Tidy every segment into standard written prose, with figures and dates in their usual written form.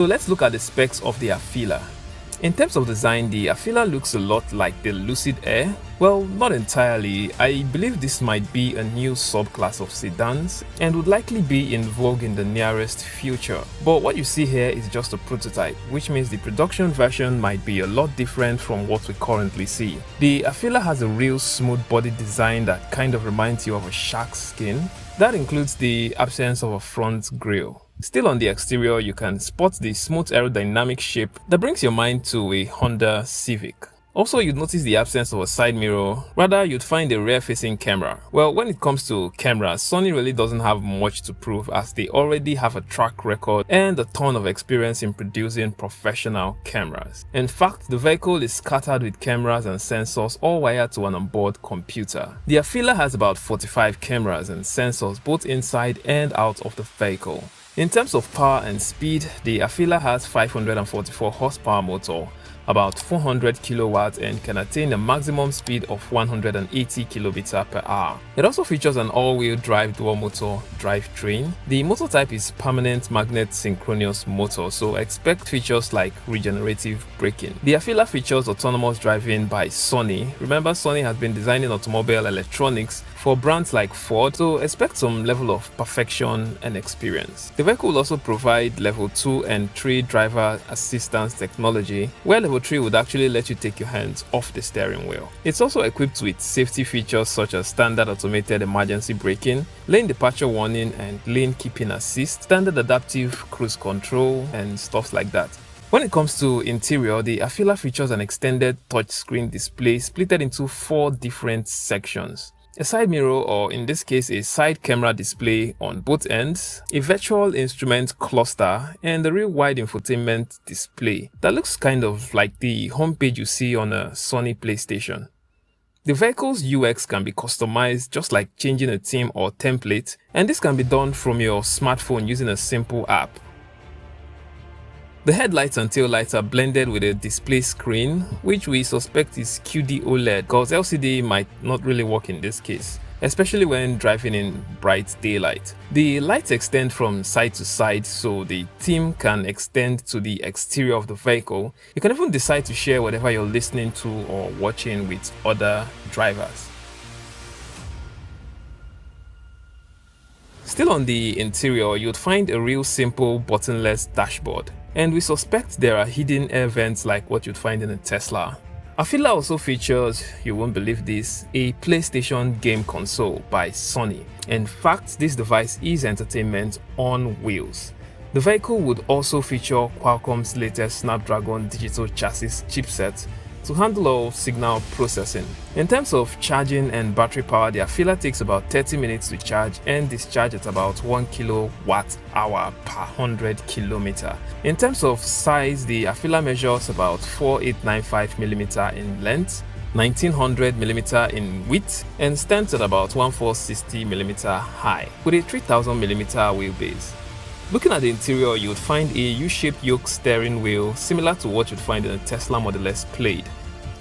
So let's look at the specs of the AFEELA. In terms of design, the AFEELA looks a lot like the Lucid Air. Well, not entirely. I believe this might be a new subclass of sedans and would likely be in vogue in the nearest future. But what you see here is just a prototype, which means the production version might be a lot different from what we currently see. The AFEELA has a real smooth body design that kind of reminds you of a shark's skin. That includes the absence of a front grille. Still on the exterior, you can spot the smooth aerodynamic shape that brings your mind to a Honda Civic. Also, you'd notice the absence of a side mirror, rather you'd find a rear-facing camera. Well, when it comes to cameras, Sony really doesn't have much to prove as they already have a track record and a ton of experience in producing professional cameras. In fact, the vehicle is scattered with cameras and sensors all wired to an onboard computer. The AFEELA has about 45 cameras and sensors both inside and out of the vehicle. In terms of power and speed, the AFEELA has 544 horsepower motor, about 400 kilowatts, and can attain a maximum speed of 180 kilometers per hour. It also features an all-wheel drive dual motor drivetrain. The motor type is permanent magnet synchronous motor, so expect features like regenerative braking. The AFEELA features autonomous driving by Sony. Remember, Sony has been designing automobile electronics for brands like Ford, so expect some level of perfection and experience. The vehicle will also provide level 2 and 3 driver assistance technology, where level 3 would actually let you take your hands off the steering wheel. It's also equipped with safety features such as standard automated emergency braking, lane departure warning and lane keeping assist, standard adaptive cruise control, and stuff like that. When it comes to interior, the AFEELA features an extended touchscreen display split into 4 different sections. A side mirror, or in this case a side camera display on both ends, a virtual instrument cluster, and a real wide infotainment display that looks kind of like the homepage you see on a Sony PlayStation. The vehicle's UX can be customized just like changing a theme or template, and this can be done from your smartphone using a simple app. The headlights and taillights are blended with a display screen, which we suspect is QD OLED because LCD might not really work in this case, especially when driving in bright daylight. The lights extend from side to side, so the theme can extend to the exterior of the vehicle. You can even decide to share whatever you're listening to or watching with other drivers. Still on the interior, you'd find a real simple buttonless dashboard. And we suspect there are hidden air vents like what you'd find in a Tesla. AFEELA also features, you won't believe this, a PlayStation game console by Sony. In fact, this device is entertainment on wheels. The vehicle would also feature Qualcomm's latest Snapdragon digital chassis chipset to handle all signal processing. In terms of charging and battery power, the AFEELA takes about 30 minutes to charge and discharge at about 1 kilowatt hour per 100 kilometers. In terms of size, the AFEELA measures about 4895 mm in length, 1900 mm in width, and stands at about 1460 mm high, with a 3000 mm wheelbase. Looking at the interior, you would find a U-shaped yoke steering wheel similar to what you'd find in a Tesla Model S Plaid.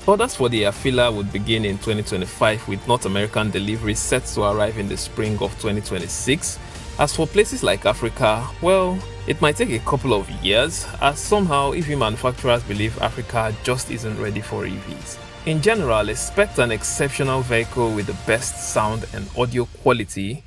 Orders for the AFEELA would begin in 2025 with North American delivery set to arrive in the spring of 2026. As for places like Africa, well, it might take a couple of years as somehow EV manufacturers believe Africa just isn't ready for EVs. In general, expect an exceptional vehicle with the best sound and audio quality,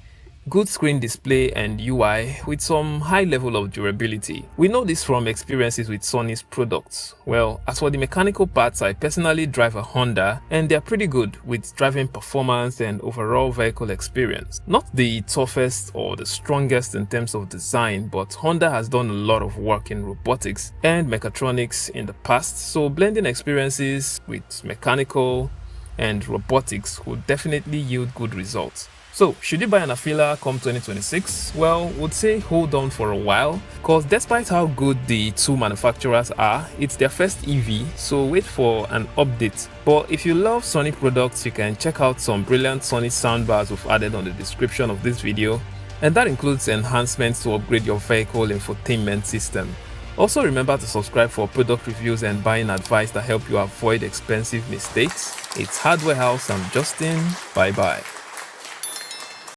good screen display and UI with some high level of durability. We know this from experiences with Sony's products. Well, as for the mechanical parts, I personally drive a Honda and they're pretty good with driving performance and overall vehicle experience. Not the toughest or the strongest in terms of design, but Honda has done a lot of work in robotics and mechatronics in the past, so blending experiences with mechanical and robotics will definitely yield good results. So, should you buy an AFEELA come 2026? Well, would say hold on for a while, cause despite how good the two manufacturers are, it's their first EV, so wait for an update. But if you love Sony products, you can check out some brilliant Sony soundbars we've added on the description of this video, and that includes enhancements to upgrade your vehicle infotainment system. Also remember to subscribe for product reviews and buying advice that help you avoid expensive mistakes. It's Hardware House, I'm Justin, bye bye.